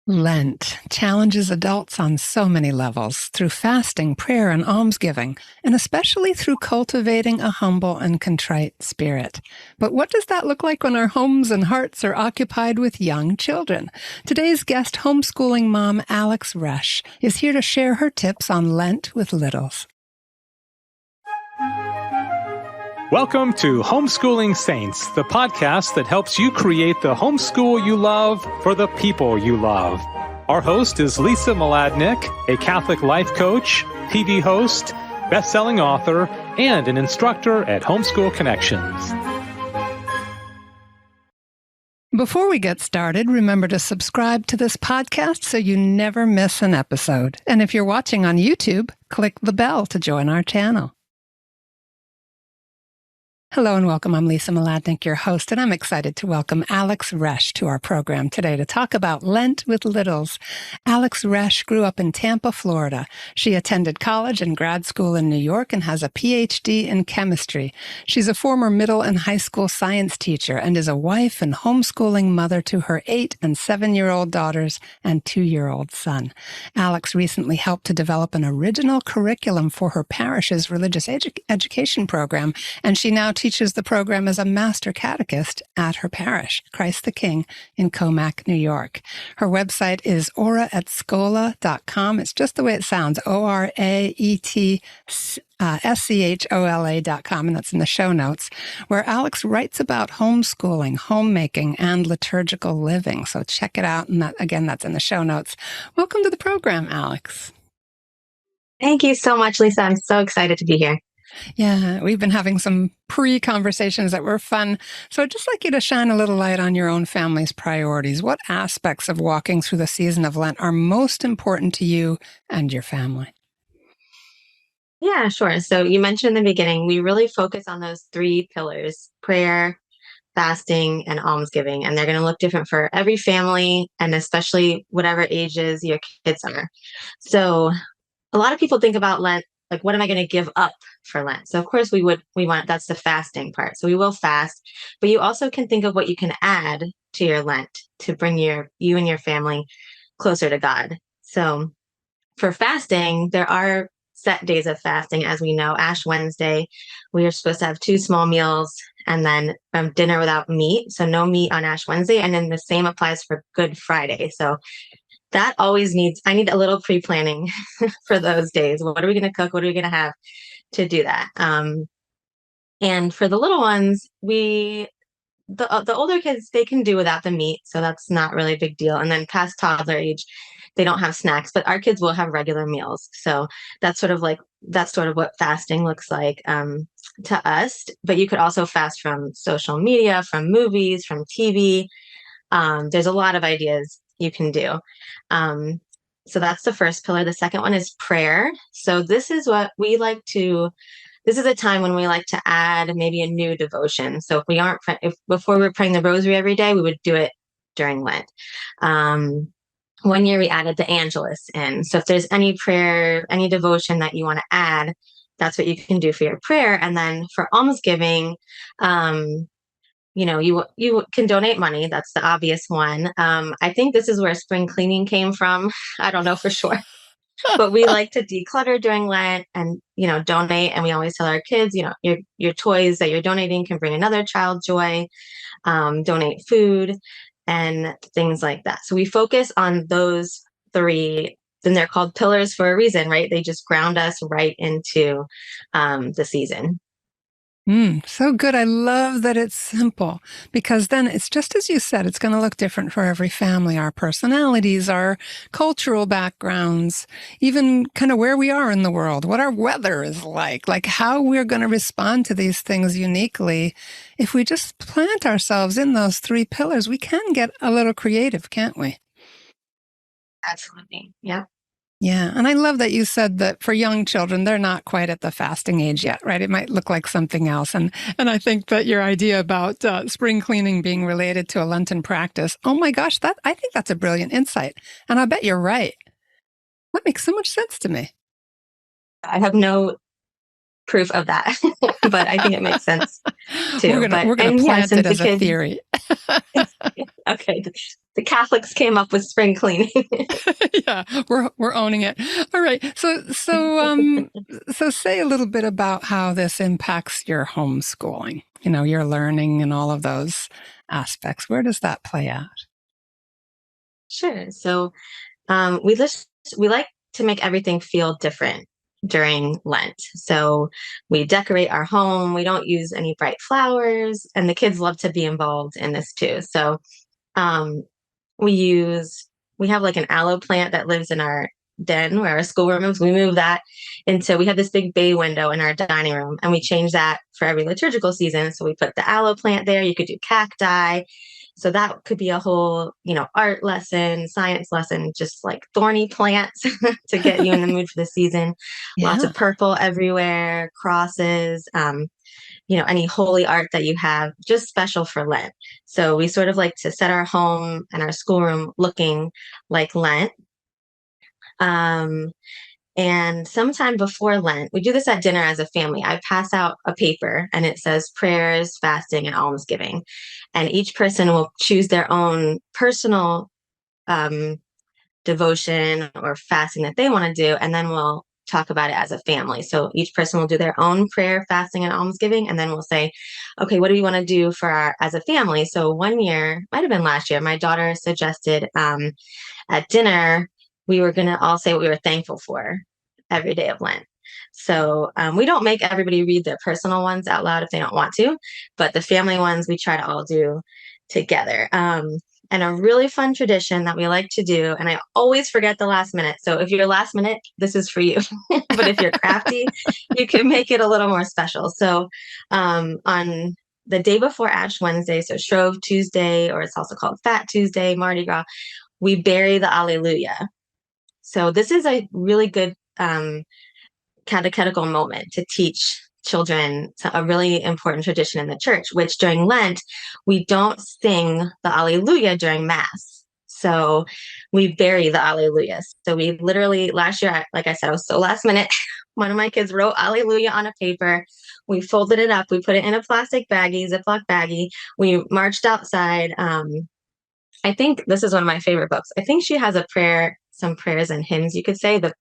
Lent challenges adults on so many levels through fasting, prayer, and almsgiving, and especially through cultivating a humble and contrite spirit. But what does that look like when our homes and hearts are occupied with young children? Today's guest, homeschooling mom Alex Resch, is here to share her tips on Lent with littles. Welcome to Homeschooling Saints, the podcast that helps you create the homeschool you love for the people you love. Our host is Lisa Mladinich, a Catholic life coach, TV host, best-selling author, and an instructor at Homeschool Connections. Before we get started, remember to subscribe to this podcast so you never miss an episode. And if you're watching on YouTube, click the bell to join our channel. Hello and welcome. I'm Lisa Mladinich, your host, and I'm excited to welcome Alex Resch to our program today to talk about Lent with littles. Alex Resch grew up in Tampa, Florida. She attended college and grad school in New York and has a PhD in chemistry. She's a former middle and high school science teacher and is a wife and homeschooling mother to her 8- and 7-year-old daughters and 2-year-old son. Alex recently helped to develop an original curriculum for her parish's religious education program, and she now teaches the program as a master catechist at her parish, Christ the King, in Comac, New York. Her website is oraetschola.com. It's just the way it sounds, oraetschola.com, and that's in the show notes, where Alex writes about homeschooling, homemaking, and liturgical living. So check it out, and that's in the show notes. Welcome to the program, Alex. Thank you so much, Lisa. I'm so excited to be here. Yeah, we've been having some pre-conversations that were fun. So I'd just like you to shine a little light on your own family's priorities. What aspects of walking through the season of Lent are most important to you and your family? Yeah, sure. So you mentioned in the beginning, we really focus on those 3 pillars: prayer, fasting, and almsgiving. And they're going to look different for every family, and especially whatever ages your kids are. So a lot of people think about Lent, like, what am I going to give up for Lent? So of course we want, that's the fasting part. So we will fast, but you also can think of what you can add to your Lent to bring you and your family closer to God. So for fasting, there are set days of fasting. As we know, Ash Wednesday, we are supposed to have 2 small meals and then dinner without meat. So no meat on Ash Wednesday. And then the same applies for Good Friday. So that always I need a little pre-planning for those days. What are we going to cook? What are we going to have to do that? And for the little ones, the older kids, they can do without the meat. So that's not really a big deal. And then past toddler age, they don't have snacks, but our kids will have regular meals. So that's sort of what fasting looks like to us. But you could also fast from social media, from movies, from TV. There's a lot of ideas you can do. So that's the first pillar. The second one is prayer. So this is a time when we like to add maybe a new devotion. So if before we were praying the rosary every day, we would do it during Lent. One year we added the Angelus in. So if there's any prayer, any devotion that you want to add, that's what you can do for your prayer. And then for almsgiving, you can donate money. That's the obvious one. I think this is where spring cleaning came from. I don't know for sure. But we like to declutter during Lent and, donate. And we always tell our kids, your toys that you're donating can bring another child joy. Donate food and things like that. So we focus on those 3. Then they're called pillars for a reason, right? They just ground us right into the season. So good. I love that it's simple, because then it's just as you said, it's going to look different for every family, our personalities, our cultural backgrounds, even kind of where we are in the world, what our weather is like how we're going to respond to these things uniquely. If we just plant ourselves in those 3 pillars, we can get a little creative, can't we? Absolutely. Yeah. Yeah. And I love that you said that for young children, they're not quite at the fasting age yet, right? It might look like something else. And I think that your idea about spring cleaning being related to a Lenten practice, oh my gosh, I think that's a brilliant insight. And I bet you're right. That makes so much sense to me. I have no proof of that, but I think it makes sense too. We're gonna plant it as a theory. Okay. the Catholics came up with spring cleaning. Yeah, we're owning it. All right. So say a little bit about how this impacts your homeschooling, your learning and all of those aspects. Where does that play out? Sure. So we like to make everything feel different during Lent. So we decorate our home. We don't use any bright flowers, and the kids love to be involved in this too. So um, we use we have like an aloe plant that lives in our den where our schoolroom is. We move that into we have this big bay window in our dining room, and we change that for every liturgical season. So we put the aloe plant there. You could do cacti. So that could be a whole, art lesson, science lesson, just like thorny plants to get you in the mood for the season. Lots Yeah. of purple everywhere, crosses, any holy art that you have, just special for Lent. So we sort of like to set our home and our schoolroom looking like Lent. Um, and sometime before Lent, we do this at dinner as a family. I pass out a paper and it says prayers, fasting, and almsgiving. And each person will choose their own personal um, devotion or fasting that they want to do. And then we'll talk about it as a family. So each person will do their own prayer, fasting, and almsgiving. And then we'll say, okay, what do we want to do as a family? So one year, might have been last year, my daughter suggested at dinner, we were going to all say what we were thankful for every day of Lent. So we don't make everybody read their personal ones out loud if they don't want to, but the family ones we try to all do together. And a really fun tradition that we like to do, and I always forget the last minute. So if you're last minute, this is for you. But if you're crafty, you can make it a little more special. So on the day before Ash Wednesday, so Shrove Tuesday, or it's also called Fat Tuesday, Mardi Gras, we bury the Alleluia. So this is a really good catechetical moment to teach children a really important tradition in the church, which during Lent, we don't sing the Alleluia during Mass. So we bury the Alleluia. So we literally, last year, like I said, I was so last minute. One of my kids wrote Alleluia on a paper. We folded it up. We put it in a plastic baggie, Ziploc baggie. We marched outside. I think this is one of my favorite books. I think she has some prayers and hymns, you could say, the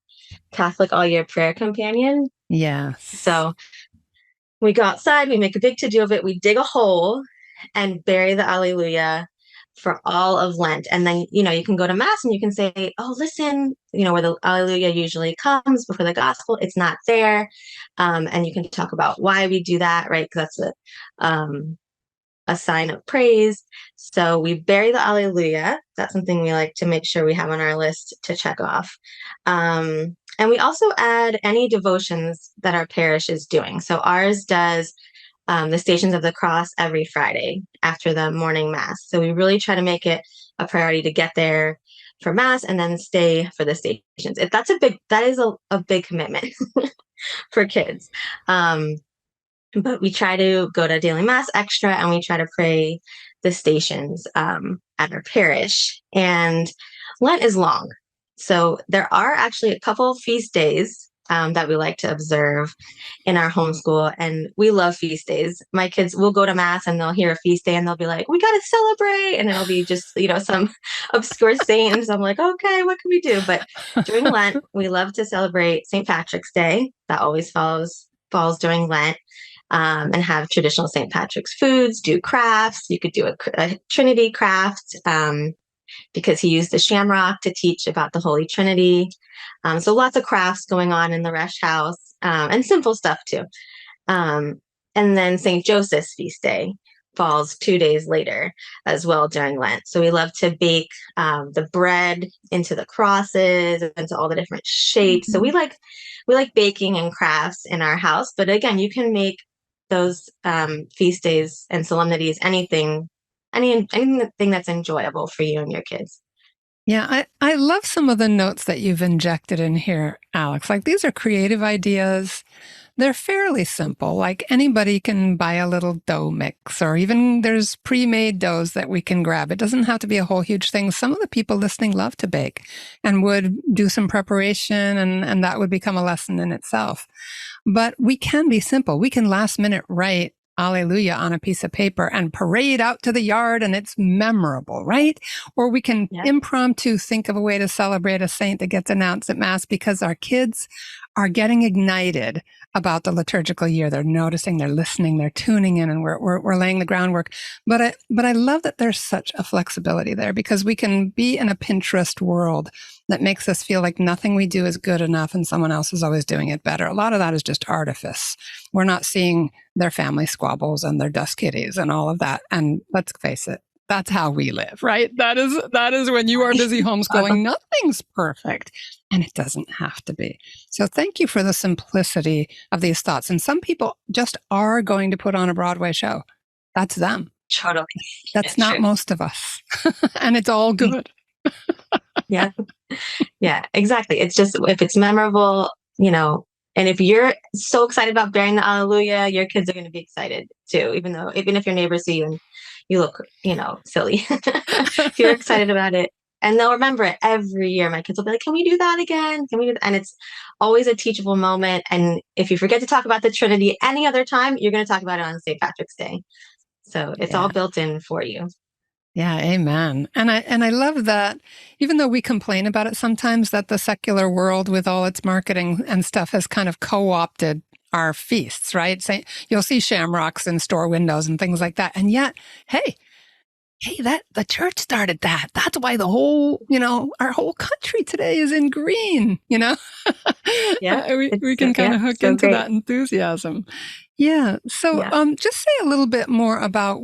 Catholic All Year Prayer Companion. Yes. So we go outside, we make a big to-do of it, we dig a hole and bury the Alleluia for all of Lent. And then, you can go to Mass and you can say, oh, listen, where the Alleluia usually comes before the gospel, it's not there. And you can talk about why we do that, right? Because that's a sign of praise. So we bury the Alleluia. That's something we like to make sure we have on our list to check off. And we also add any devotions that our parish is doing. So ours does the Stations of the Cross every Friday after the morning Mass. So we really try to make it a priority to get there for Mass and then stay for the stations. That is a big commitment for kids. But we try to go to daily Mass extra, and we try to pray the stations at our parish. And Lent is long. So there are actually a couple feast days that we like to observe in our homeschool. And we love feast days. My kids will go to Mass and they'll hear a feast day and they'll be like, we got to celebrate. And it'll be just, some obscure saint. And so I'm like, okay, what can we do? But during Lent, we love to celebrate St. Patrick's Day. That always falls during Lent. And have traditional St. Patrick's foods, do crafts. You could do a Trinity craft because he used the shamrock to teach about the Holy Trinity. So lots of crafts going on in the Resch house and simple stuff too. And then St. Joseph's feast day falls 2 days later as well during Lent. So we love to bake the bread into the crosses, into all the different shapes. Mm-hmm. So we like baking and crafts in our house. But again, you can make those feast days and solemnities anything that's enjoyable for you and your kids. Yeah, I love some of the notes that you've injected in here, Alex. Like, these are creative ideas. They're fairly simple. Like, anybody can buy a little dough mix, or even there's pre-made doughs that we can grab. It doesn't have to be a whole huge thing. Some of the people listening love to bake and would do some preparation, and that would become a lesson in itself. But we can be simple. We can last minute write Alleluia on a piece of paper and parade out to the yard, and it's memorable, right? Or we can impromptu think of a way to celebrate a saint that gets announced at Mass because our kids are getting ignited about the liturgical year. They're noticing, they're listening, they're tuning in, and we're laying the groundwork. But I love that there's such a flexibility there, because we can be in a Pinterest world that makes us feel like nothing we do is good enough and someone else is always doing it better. A lot of that is just artifice. We're not seeing their family squabbles and their dust kitties and all of that. And let's face it, that's how we live, right? That is when you are busy homeschooling. Nothing's perfect, and it doesn't have to be. So thank you for the simplicity of these thoughts. And some people just are going to put on a Broadway show. That's them. Totally. That's not most of us. And it's all good. Yeah. Yeah, exactly. It's just, if it's memorable, and if you're so excited about bearing the Alleluia, your kids are going to be excited too, even if your neighbors see you and you look, silly. If you're excited about it, and they'll remember it every year. My kids will be like, "Can we do that again? Can we do that?" And it's always a teachable moment. And if you forget to talk about the Trinity any other time, you're going to talk about it on St. Patrick's Day. So it's all built in for you. Yeah, amen. And I love that, even though we complain about it sometimes, that the secular world with all its marketing and stuff has kind of co-opted our feasts, right? You'll see shamrocks in store windows and things like that. And yet, hey, that the church started that. That's why the whole, our whole country today is in green, Yeah, we can kind of hook into that enthusiasm. Yeah. So just say a little bit more about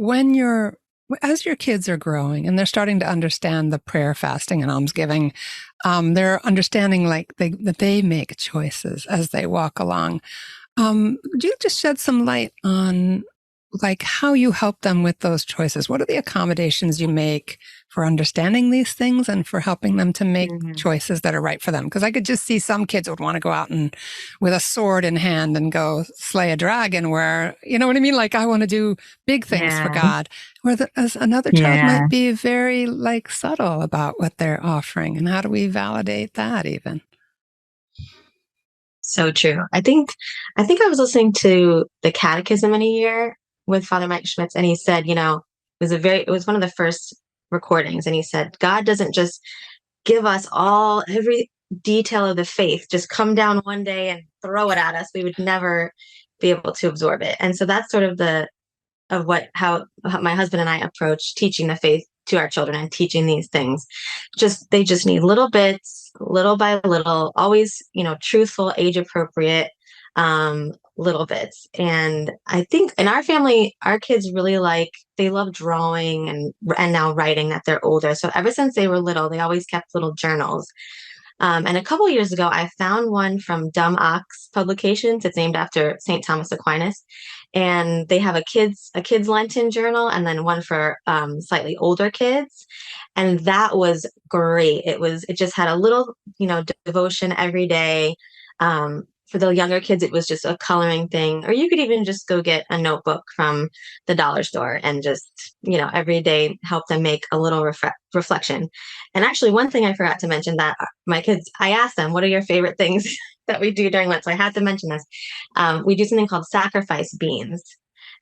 as your kids are growing and they're starting to understand the prayer, fasting, and almsgiving, they're understanding that they make choices as they walk along. Do you just shed some light on how you help them with those choices? What are the accommodations you make for understanding these things and for helping them to make choices that are right for them? Because I could just see some kids would want to go out and with a sword in hand and go slay a dragon, where, you know what I mean? I want to do big things for God, where as another child might be very subtle about what they're offering. And how do we validate that even? So true. I think I was listening to the Catechism in a year with Father Mike Schmitz, and he said, it was one of the first recordings, and he said, God doesn't just give us every detail of the faith, just come down one day and throw it at us. We would never be able to absorb it. And so that's sort of how my husband and I approach teaching the faith to our children and teaching these things. They just need little bits, little by little, always, truthful, age appropriate, little bits. And I think in our family, our kids really they love drawing and now writing that they're older. So ever since they were little, they always kept little journals. And a couple of years ago, I found one from Dumb Ox Publications. It's named after St. Thomas Aquinas. And they have a kids Lenten journal, and then one for slightly older kids. And that was great. It just had a little, devotion every day. For the younger kids, it was just a coloring thing, or you could even just go get a notebook from the dollar store and just, every day help them make a little reflection. And actually, one thing I forgot to mention, that my kids, I asked them, what are your favorite things that we do during Lent? So I had to mention this. We do something called sacrifice beans.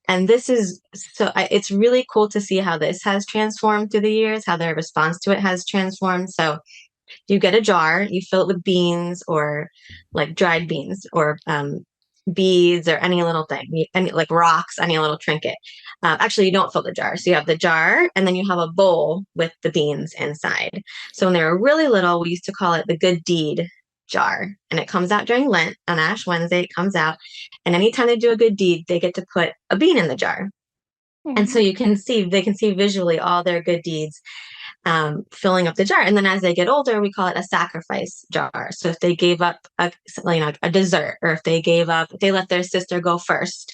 And this is it's really cool to see how this has transformed through the years, how their response to it has transformed. So you get a jar, you fill it with beans, or dried beans, or beads, or any little thing, any rocks, any little trinket. Actually, you don't fill the jar. So you have the jar, and then you have a bowl with the beans inside. So when they were really little, we used to call it the good deed jar. And it comes out during Lent. On Ash Wednesday, it comes out. And anytime they do a good deed, they get to put a bean in the jar. And so they can see visually all their good deeds filling up the jar. And then as they get older, we call it a sacrifice jar. So if they gave up a dessert, or if they let their sister go first,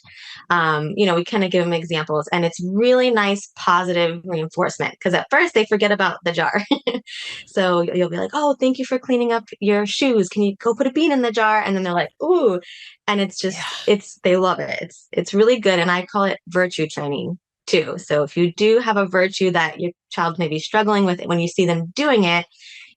we kind of give them examples. And it's really nice, positive reinforcement, because at first they forget about the jar. So you'll be like, oh, thank you for cleaning up your shoes. Can you go put a bean in the jar? And then they're like, ooh. And it's just, they love it. It's really good. And I call it virtue training too. So if you do have a virtue that your child may be struggling with, when you see them doing it,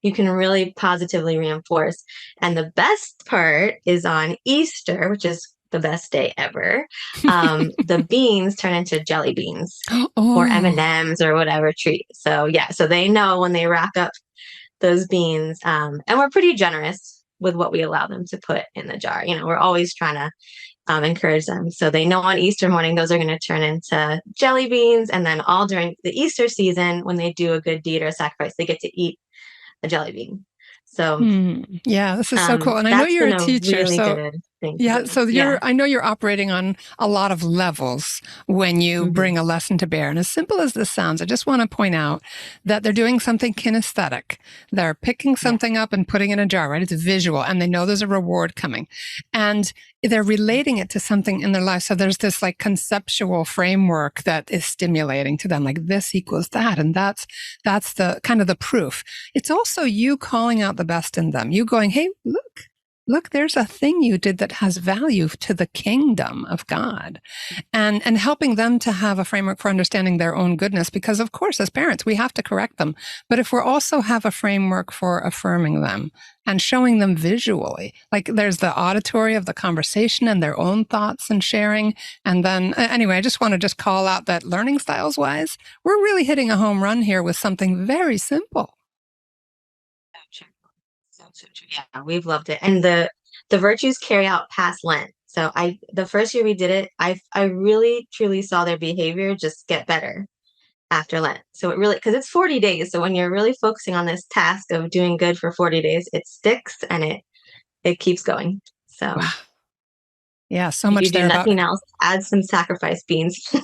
you can really positively reinforce. And the best part is on Easter, which is the best day ever. The beans turn into jelly beans or Oh, M&Ms or whatever treat. So yeah, so they know when they rack up those beans, and we're pretty generous with what we allow them to put in the jar. We're always trying to encourage them. So they know on Easter morning, those are going to turn into jelly beans. And then all during the Easter season, when they do a good deed or a sacrifice, they get to eat a jelly bean. So yeah, this is so cool. And I know that's you're been a a teacher, really so good thing to yeah, do. so Yeah. I know you're operating on a lot of levels when you bring a lesson to bear. And as simple as this sounds, I just want to point out that they're doing something kinesthetic. They're picking something up and putting it in a jar, right? It's visual, and they know there's a reward coming. And they're relating it to something in their life. So there's this like conceptual framework that is stimulating to them, like this equals that. And that's the kind of the proof. It's also you calling out the best in them. You going, hey, look, there's a thing you did that has value to the kingdom of God, and helping them to have a framework for understanding their own goodness. Because of course, as parents, we have to correct them. But if we also have a framework for affirming them and showing them visually, like there's the auditory of the conversation and their own thoughts and sharing. And then anyway, I just want to call out that learning styles wise, we're really hitting a home run here with something very simple. So true. Yeah, we've loved it. And the virtues carry out past Lent. So the first year we did it, I really truly saw their behavior just get better after Lent. So it really, because it's 40 days. So when you're really focusing on this task of doing good for 40 days, it sticks and it keeps going. So Wow. Yeah, so if much you do there about nothing else, add some sacrifice beans to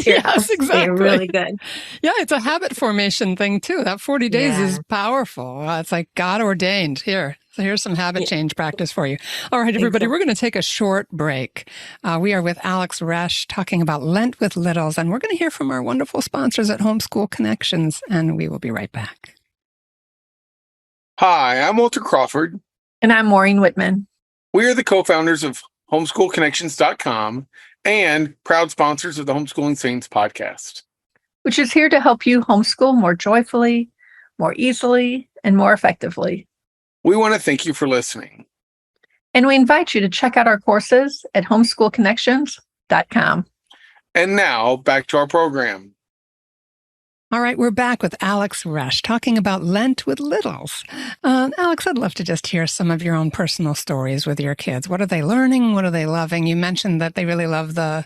your house. exactly. They're really good. Yeah, it's a habit formation thing too. That 40 days Yeah. is powerful. It's like God ordained. Here's some habit change practice for you. All right, everybody, we're going to take a short break. We are with Alex Resch talking about Lent with Littles, and we're going to hear from our wonderful sponsors at Homeschool Connections, and we will be right back. Hi, I'm Walter Crawford. And I'm Maureen Whitman. We are the co-founders of homeschoolconnections.com and proud sponsors of the Homeschooling Saints podcast, which is here to help you homeschool more joyfully, more easily, and more effectively. We want to thank you for listening. And we invite you to check out our courses at homeschoolconnections.com. And now, back to our program. All right, we're back with Alex Resch talking about Lent with Littles. Alex, I'd love to just hear some of your own personal stories with your kids. What are they learning? What are they loving? You mentioned that they really love the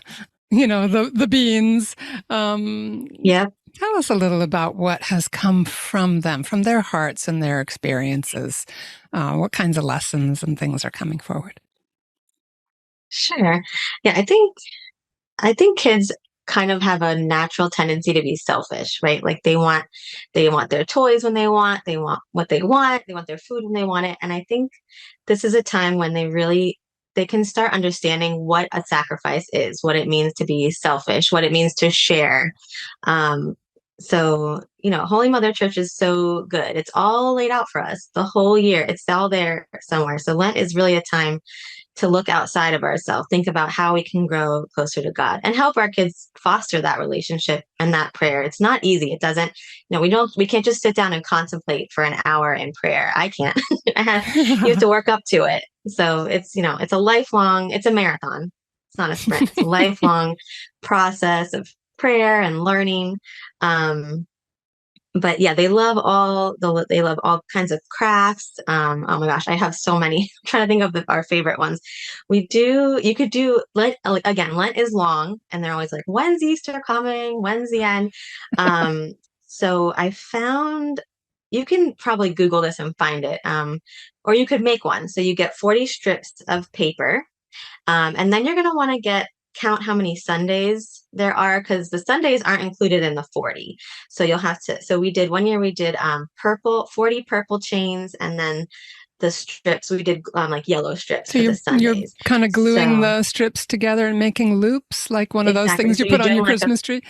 beans. Yeah. Tell us a little about what has come from them, from their hearts and their experiences. What kinds of lessons and things are coming forward? Sure. Yeah, I think kids kind of have a natural tendency to be selfish, right? Like they want their toys when they want what they want their food when they want it. And I think this is a time when they can start understanding what a sacrifice is, what it means to be selfish, what it means to share. So, Holy Mother Church is so good. It's all laid out for us the whole year. It's all there somewhere. So Lent is really a time to look outside of ourselves, think about how we can grow closer to God and help our kids foster that relationship and that prayer. It's not easy. It doesn't, we can't just sit down and contemplate for an hour in prayer. I can't. You have to work up to it. So it's a marathon. It's not a sprint. It's a lifelong process of prayer and learning. But yeah, they love all kinds of crafts. Oh my gosh, I have so many. I'm trying to think of our favorite ones. You could do Lent again. Lent is long, and they're always like, "When's Easter coming? When's the end?" So I found you can probably Google this and find it, or you could make one. So you get 40 strips of paper, and then you're going to want to count how many Sundays there are, because the Sundays aren't included in the 40. So you'll have to, one year we did 40 purple chains, and then the strips, we did like yellow strips for the Sundays. You're kind of gluing the strips together and making loops, like one of those things you put on your Christmas tree.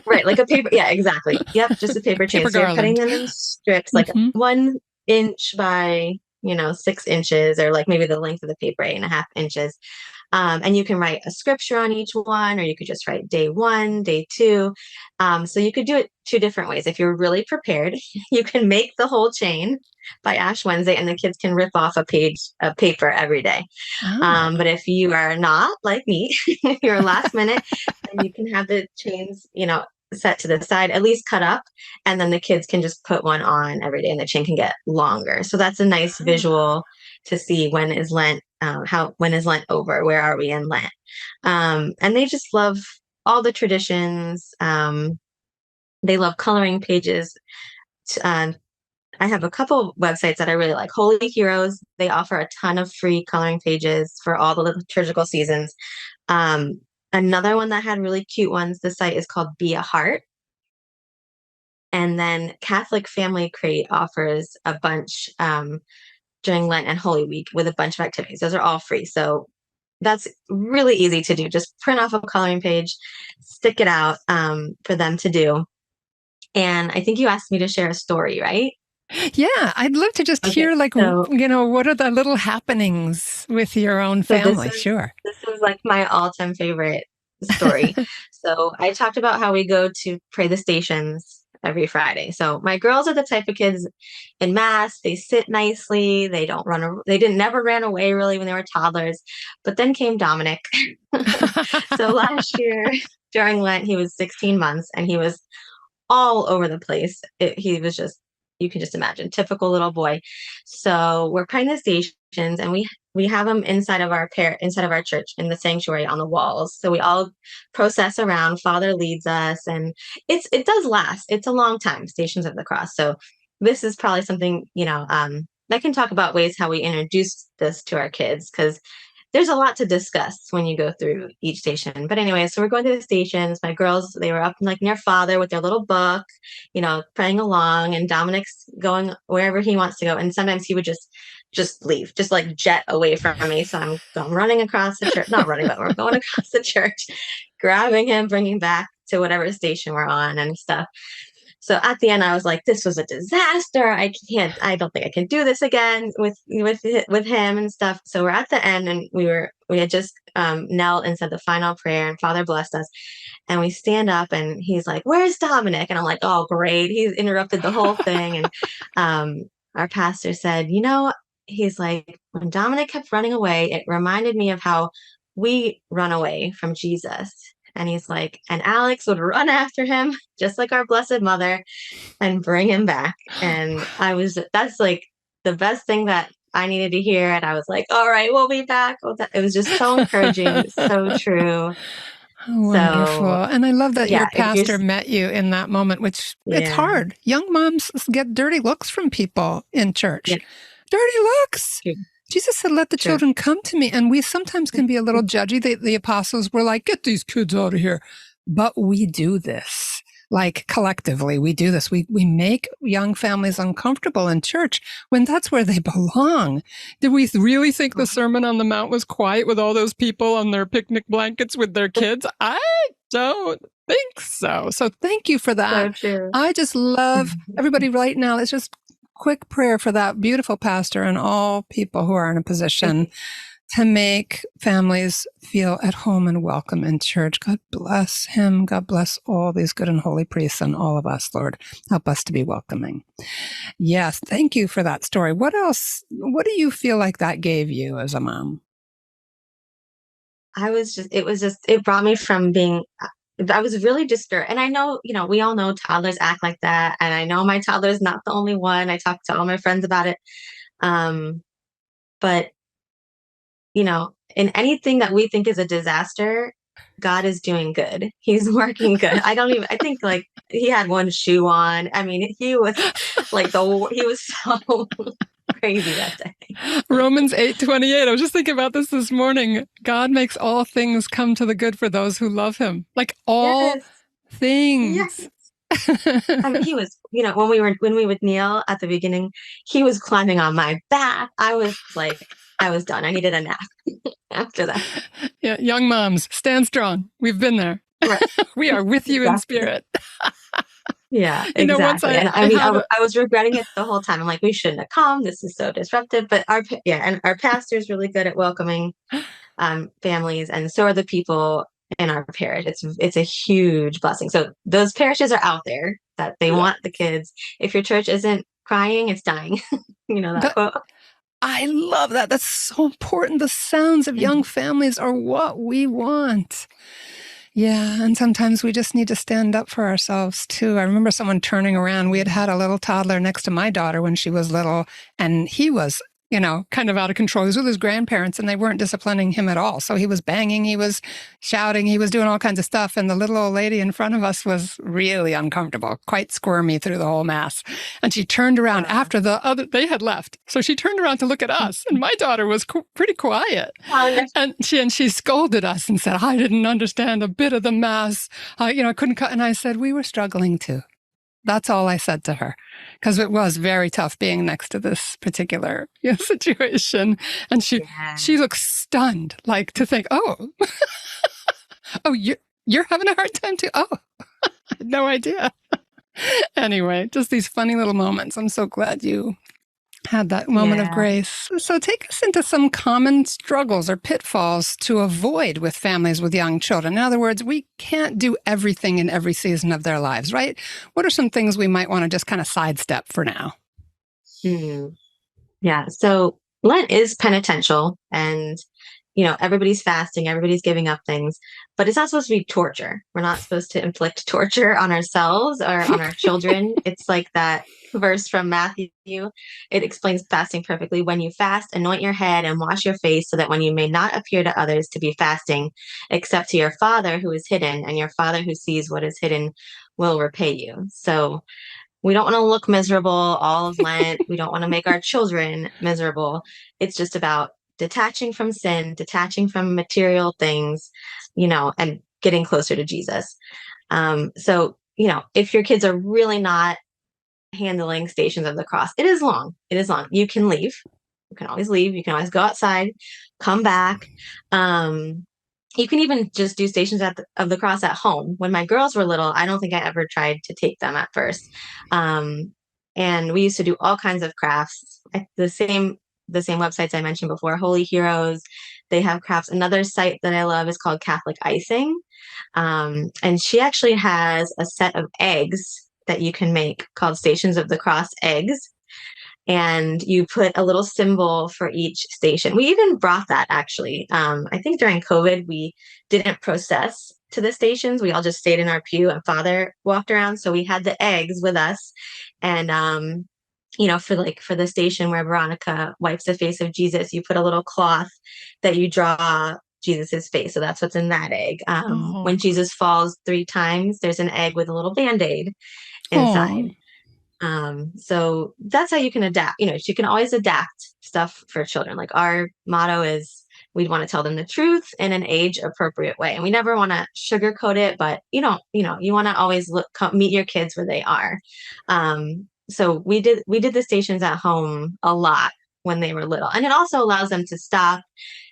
Right, like a paper, yeah, exactly. Yep, just a paper chain. So you're cutting them in strips, like 1 inch by 6 inches, or like maybe the length of the paper, 8.5 inches. And you can write a scripture on each one, or you could just write day 1, day 2. So you could do it 2 different ways. If you're really prepared, you can make the whole chain by Ash Wednesday, and the kids can rip off a page of paper every day. Oh. But if you are not like me, you're last minute, then you can have the chains, set to the side, at least cut up, and then the kids can just put one on every day, and the chain can get longer. So that's a nice visual to see when is Lent, when is Lent over? Where are we in Lent? And they just love all the traditions. They love coloring pages. I have a couple websites that I really like. Holy Heroes, they offer a ton of free coloring pages for all the liturgical seasons. Another one that had really cute ones, the site is called Be a Heart. And then Catholic Family Crate offers a bunch during Lent and Holy Week with a bunch of activities. Those are all free. So that's really easy to do. Just print off a coloring page, stick it out for them to do. And I think you asked me to share a story, right? Yeah, I'd love to just hear, what are the little happenings with your own family? Sure. This is like my all-time favorite story. So I talked about how we go to pray the stations every Friday. So my girls are the type of kids in Mass, they sit nicely, they don't run, they never ran away really when they were toddlers. But then came Dominic. So last year during Lent, he was 16 months and he was all over the place. He was just, you can just imagine, typical little boy. So we're praying the stations, and we have them inside of our church in the sanctuary on the walls. So we all process around. Father leads us, and it does last. It's a long time, Stations of the Cross. So this is probably something I can talk about ways how we introduce this to our kids, because there's a lot to discuss when you go through each station. But anyway, so we're going through the stations. My girls, they were up near Father with their little book, praying along, and Dominic's going wherever he wants to go. And sometimes he would just leave, just like jet away from me. So I'm running across the church, not running, but we're going across the church, grabbing him, bringing back to whatever station we're on and stuff. So at the end, I was like, this was a disaster. I don't think I can do this again with him and stuff. So we're at the end, and we had just knelt and said the final prayer, and Father blessed us. And we stand up, and he's like, where's Dominic? And I'm like, oh, great. He's interrupted the whole thing. And our pastor said, he's like, when Dominic kept running away, it reminded me of how we run away from Jesus. And he's like, and Alex would run after him, just like our Blessed Mother, and bring him back. And that's like the best thing that I needed to hear. And I was like, all right, we'll be back. It was just so encouraging. So true. Wonderful. And I love that your pastor just met you in that moment, which it's hard. Young moms get dirty looks from people in church. Yeah. Dirty looks. Yeah. Jesus said, let the children come to me. And we sometimes can be a little judgy. The apostles were like, get these kids out of here. But we do this. Like collectively, we do this. We make young families uncomfortable in church when that's where they belong. Did we really think the Sermon on the Mount was quiet with all those people on their picnic blankets with their kids? I don't think so. So thank you for that. So true. I just love everybody right now. Let's just quick prayer for that beautiful pastor and all people who are in a position to make families feel at home and welcome in church. God bless him. God bless all these good and holy priests and all of us, Lord. Help us to be welcoming. Yes, thank you for that story. What else? What do you feel like that gave you as a mom? It brought me from being, I was really discouraged. And I know, we all know toddlers act like that. And I know my toddler is not the only one. I talked to all my friends about it. But, in anything that we think is a disaster, God is doing good. He's working good. I think like he had one shoe on. I mean, he was like he was so crazy that day. Romans 8:28. I was just thinking about this morning. God makes all things come to the good for those who love him. Like all things. Yes. I mean, he was, when we would kneel at the beginning, he was climbing on my back. I was done. I needed a nap after that. Yeah. Young moms, stand strong. We've been there. Right. We are with you in spirit. Yeah, exactly. I was regretting it the whole time. I'm like, we shouldn't have come. This is so disruptive. But our pastor is really good at welcoming families, and so are the people in our parish. It's a huge blessing. So those parishes are out there that they want the kids. If your church isn't crying, it's dying. You know that quote? I love that. That's so important. The sounds of young families are what we want. Yeah, and sometimes we just need to stand up for ourselves too. I remember someone turning around. We had a little toddler next to my daughter when she was little, and he was, kind of out of control. He was with his grandparents, and they weren't disciplining him at all. So he was banging, he was shouting, he was doing all kinds of stuff. And the little old lady in front of us was really uncomfortable, quite squirmy through the whole mass. And she turned around after they had left. So she turned around to look at us, and my daughter was pretty quiet. And she scolded us and said, I didn't understand a bit of the mass. I couldn't cut. And I said, we were struggling too. That's all I said to her, because it was very tough being next to this particular situation. And she looked stunned, like to think, oh, oh, you're having a hard time too. Oh, I had no idea. Anyway, just these funny little moments. I'm so glad you had that moment of grace. So take us into some common struggles or pitfalls to avoid with families with young children. In other words, we can't do everything in every season of their lives, right? What are some things we might want to just kind of sidestep for now? Yeah. So Lent is penitential, and everybody's fasting, everybody's giving up things, but it's not supposed to be torture. We're not supposed to inflict torture on ourselves or on our children. It's like that verse from Matthew. It explains fasting perfectly. When you fast, anoint your head and wash your face, so that when you may not appear to others to be fasting, except to your Father who is hidden, and your Father who sees what is hidden will repay you. So we don't want to look miserable all of Lent. We don't want to make our children miserable. It's just about detaching from sin, detaching from material things, and getting closer to Jesus. So, if your kids are really not handling Stations of the Cross, it is long. It is long. You can leave. You can always leave. You can always go outside, come back. You can even just do Stations of the Cross at home. When my girls were little, I don't think I ever tried to take them at first. And we used to do all kinds of crafts. The same websites I mentioned before, Holy Heroes, they have crafts. Another site that I love is called Catholic Icing. And she actually has a set of eggs that you can make called Stations of the Cross eggs. And you put a little symbol for each station. We even brought that, actually. I think during COVID, we didn't process to the stations. We all just stayed in our pew, and Father walked around. So we had the eggs with us. And, for the station where Veronica wipes the face of Jesus, you put a little cloth that you draw Jesus's face. So that's what's in that egg. When Jesus falls 3 times, there's an egg with a little Band-Aid inside. So that's how you can adapt. You can always adapt stuff for children. Like our motto is, we'd want to tell them the truth in an age appropriate way. And we never want to sugarcoat it, but you want to always meet your kids where they are. So we did the stations at home a lot when they were little. And it also allows them to stop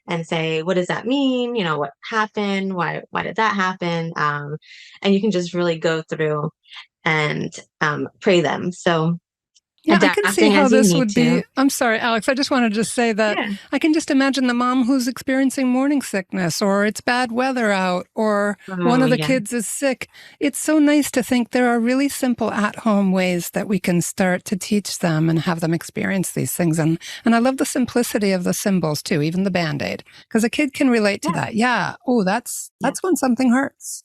and say, what does that mean? What happened? Why did that happen? And you can just really go through and pray them. So yeah, I can see how this would be. I'm sorry, Alex. I just wanted to say that I can just imagine the mom who's experiencing morning sickness, or it's bad weather out, or one of the kids is sick. It's so nice to think there are really simple at-home ways that we can start to teach them and have them experience these things. And I love the simplicity of the symbols too, even the Band-Aid, because a kid can relate to that. Yeah. Oh, that's when something hurts.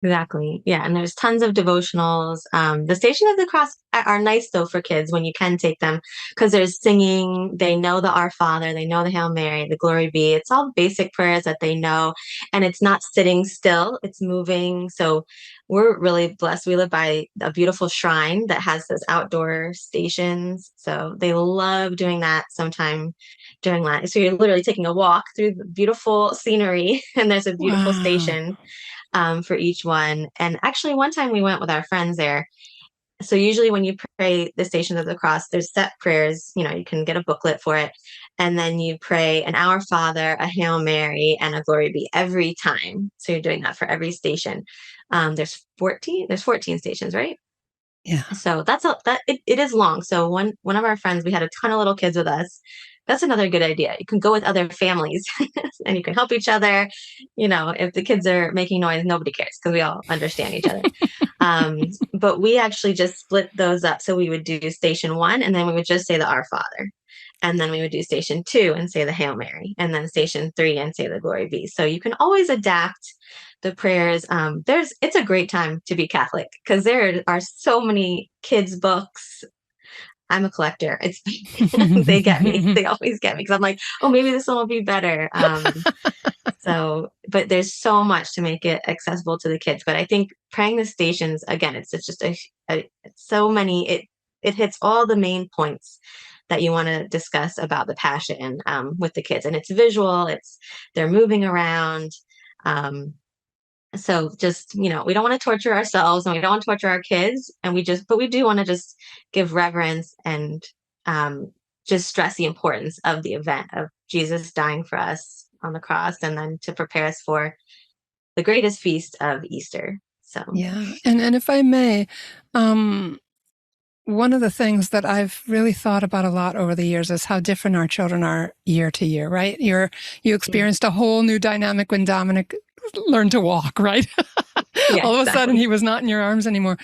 Exactly. Yeah. And there's tons of devotionals. The Station of the Cross are nice, though, for kids when you can take them, because there's singing. They know the Our Father. They know the Hail Mary, the Glory Be. It's all basic prayers that they know. And it's not sitting still. It's moving. So we're really blessed. We live by a beautiful shrine that has those outdoor stations. So they love doing that sometime during Lent. So you're literally taking a walk through the beautiful scenery, and there's a beautiful station for each one. And actually, one time we went with our friends there. So usually when you pray the Stations of the Cross, there's set prayers. You can get a booklet for it. And then you pray an Our Father, a Hail Mary, and a Glory Be every time. So you're doing that for every station. There's 14 stations, right? Yeah. So it is long. So one of our friends, we had a ton of little kids with us. that's another good idea. You can go with other families and you can help each other. If the kids are making noise, nobody cares because we all understand each other. But we actually just split those up. So we would do station 1, and then we would just say the Our Father. And then we would do station 2 and say the Hail Mary, and then station 3 and say the Glory Be. So you can always adapt the prayers. It's a great time to be Catholic because there are so many kids' books. I'm a collector. They get me. They always get me because I'm like, oh, maybe this one will be better. But there's so much to make it accessible to the kids. But I think praying the stations, again, it's just so many. It hits all the main points that you want to discuss about the Passion with the kids, and it's visual. They're moving around. So just, we don't want to torture ourselves and we don't want to torture our kids. But we do want to just give reverence and just stress the importance of the event of Jesus dying for us on the cross, and then to prepare us for the greatest feast of Easter. So, yeah. And if I may, one of the things that I've really thought about a lot over the years is how different our children are year to year, right? You experienced a whole new dynamic when Dominic learned to walk, right? Yeah, All of a exactly. sudden he was not in your arms anymore.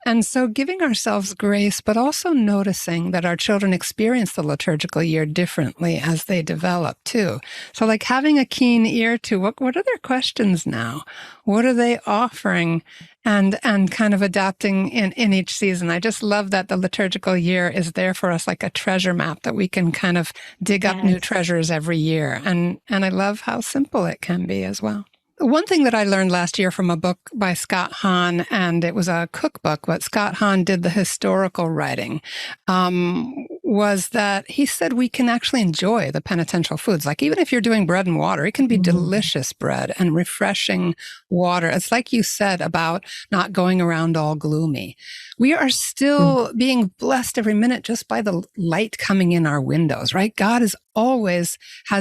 And so giving ourselves grace, but also noticing that our children experience the liturgical year differently as they develop too. So like having a keen ear to what are their questions now? What are they offering? And kind of adapting in each season. I just love that the liturgical year is there for us like a treasure map that we can kind of dig up new treasures every year. And I love how simple it can be as well. One thing that I learned last year from a book by Scott Hahn, and it was a cookbook, but Scott Hahn did the historical writing, was that he said we can actually enjoy the penitential foods. Like even if you're doing bread and water, it can be delicious bread and refreshing water. It's like you said about not going around all gloomy. We are still being blessed every minute just by the light coming in our windows, right? God has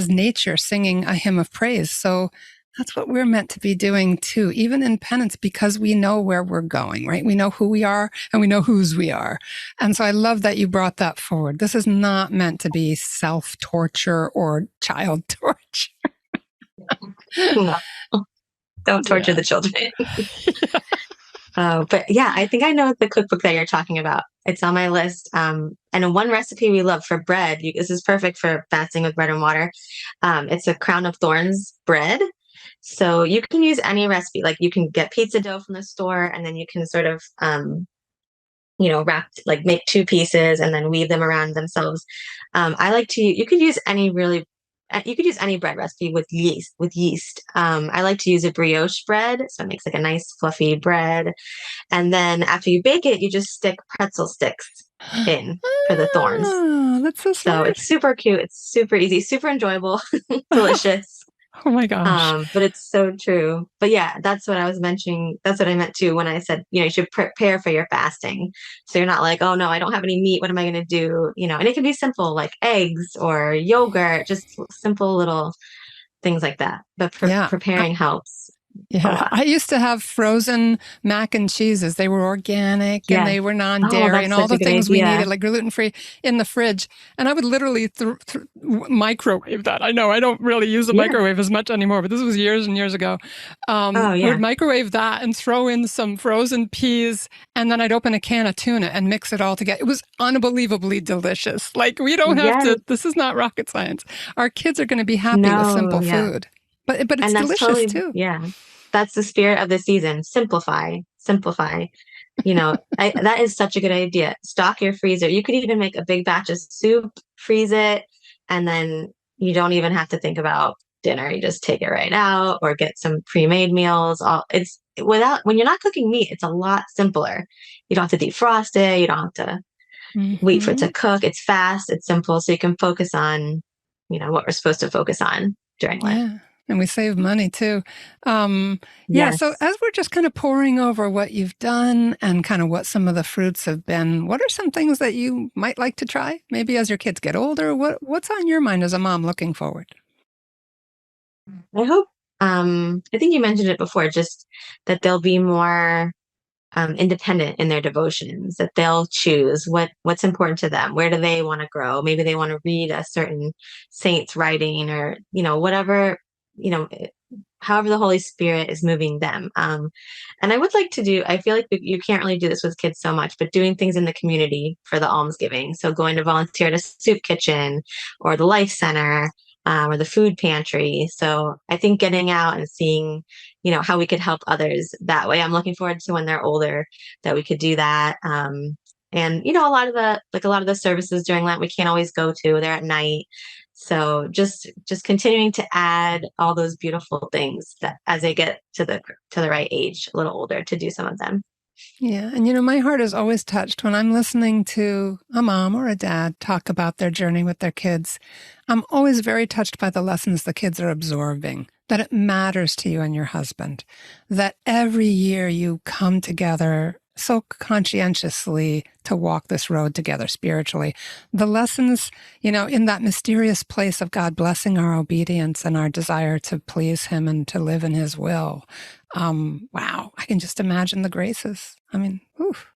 nature singing a hymn of praise. So that's what we're meant to be doing too, even in penance, because we know where we're going, right? We know who we are and we know whose we are. And so I love that you brought that forward. This is not meant to be self-torture or child torture. No. Don't torture the children. But yeah, I think I know the cookbook that you're talking about. It's on my list. And one recipe we love for bread, this is perfect for fasting with bread and water. It's a crown of thorns bread. So you can use any recipe. Like you can get pizza dough from the store, and then you can sort of, make 2 pieces and then weave them around themselves. You could use any bread recipe with yeast. I like to use a brioche bread. So it makes like a nice fluffy bread. And then after you bake it, you just stick pretzel sticks in for the thorns. Oh, that's so smart. So it's super cute. It's super easy, super enjoyable, delicious. Oh my gosh. But it's so true. But yeah, that's what I was mentioning. That's what I meant too when I said, you should prepare for your fasting. So you're not like, oh no, I don't have any meat. What am I going to do? And it can be simple like eggs or yogurt, just simple little things like that. But preparing helps. Yeah, I used to have frozen mac and cheeses. They were organic and they were non-dairy and all the things we needed, like gluten-free, in the fridge. And I would literally microwave that. I know I don't really use the microwave as much anymore, but this was years and years ago. I would microwave that and throw in some frozen peas, and then I'd open a can of tuna and mix it all together. It was unbelievably delicious. Like we don't have to. This is not rocket science. Our kids are going to be happy with simple food. But it's delicious too. Yeah. That's the spirit of the season. Simplify. That is such a good idea. Stock your freezer. You could even make a big batch of soup, freeze it, and then you don't even have to think about dinner. You just take it right out or get some pre-made meals. When you're not cooking meat, it's a lot simpler. You don't have to defrost it. You don't have to wait for it to cook. It's fast. It's simple. So you can focus on, what we're supposed to focus on during Lent. Yeah. And we save money too. So as we're just kind of poring over what you've done and kind of what some of the fruits have been, what are some things that you might like to try? Maybe as your kids get older, what's on your mind as a mom looking forward? I hope, I think you mentioned it before, just that they'll be more independent in their devotions, that they'll choose what's important to them. Where do they want to grow? Maybe they want to read a certain saint's writing, or, whatever, however the Holy Spirit is moving them. And I would like to I feel like you can't really do this with kids so much, but doing things in the community for the almsgiving. So going to volunteer at a soup kitchen or the Life Center, or the food pantry. So I think getting out and seeing, how we could help others that way. I'm looking forward to when they're older that we could do that. And a lot of the services during Lent we can't always go to. They're at night. So just continuing to add all those beautiful things that as they get to the right age, a little older, to do some of them. Yeah. And, my heart is always touched when I'm listening to a mom or a dad talk about their journey with their kids. I'm always very touched by the lessons the kids are absorbing, that it matters to you and your husband, that every year you come together so conscientiously to walk this road together spiritually. The lessons, in that mysterious place of God blessing our obedience and our desire to please him and to live in his will. Wow, I can just imagine the graces. I mean, oof.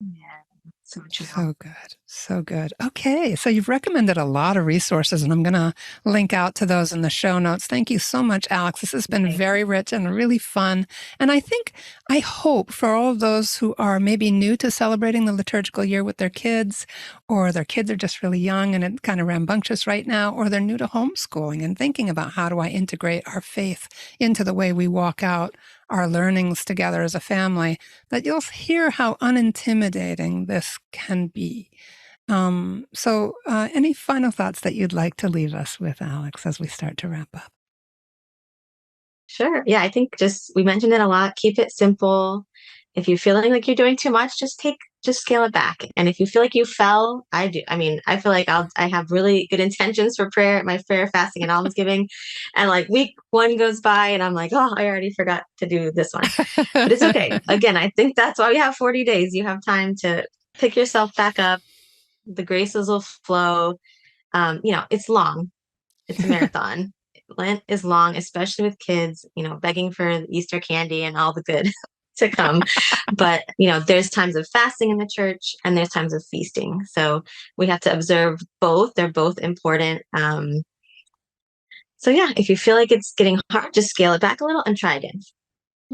Yeah, so true. So good. So good. Okay. So you've recommended a lot of resources, and I'm going to link out to those in the show notes. Thank you so much, Alex. This has been very rich and really fun. And I hope for all of those who are maybe new to celebrating the liturgical year with their kids, or their kids are just really young and it's kind of rambunctious right now, or they're new to homeschooling and thinking about how do I integrate our faith into the way we walk out our learnings together as a family, that you'll hear how unintimidating this can be. So any final thoughts that you'd like to leave us with, Alex, as we start to wrap up? Sure. Yeah, I think we mentioned it a lot. Keep it simple. If you're feeling like you're doing too much, just scale it back. And if you feel like you fell, I feel like I have really good intentions for prayer, my prayer, fasting, and almsgiving. And like week 1 goes by and I'm like, oh, I already forgot to do this one. But it's okay. Again, I think that's why we have 40 days. You have time to pick yourself back up. The graces will flow. It's long. It's a marathon. Lent is long, especially with kids, begging for Easter candy and all the good to come. But, there's times of fasting in the church and there's times of feasting. So we have to observe both. They're both important. So yeah, if you feel like it's getting hard, just scale it back a little and try again.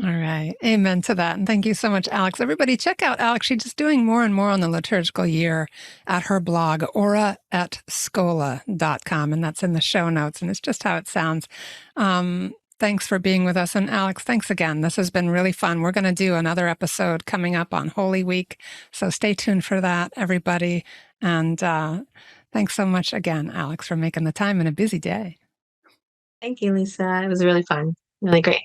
All right. Amen to that. And thank you so much, Alex. Everybody check out Alex. She's just doing more and more on the liturgical year at her blog, ora@schola.com. And that's in the show notes. And it's just how it sounds. Thanks for being with us. And Alex, thanks again. This has been really fun. We're going to do another episode coming up on Holy Week. So stay tuned for that, everybody. And thanks so much again, Alex, for making the time in a busy day. Thank you, Lisa. It was really fun. Really great.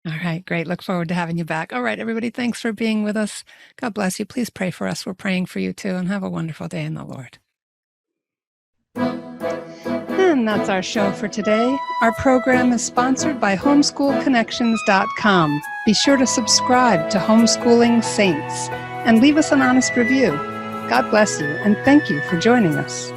All right, great. Look forward to having you back. All right, everybody, thanks for being with us. God bless you. Please pray for us. We're praying for you too, and have a wonderful day in the Lord. And that's our show for today. Our program is sponsored by homeschoolconnections.com. Be sure to subscribe to Homeschooling Saints and leave us an honest review. God bless you, and thank you for joining us.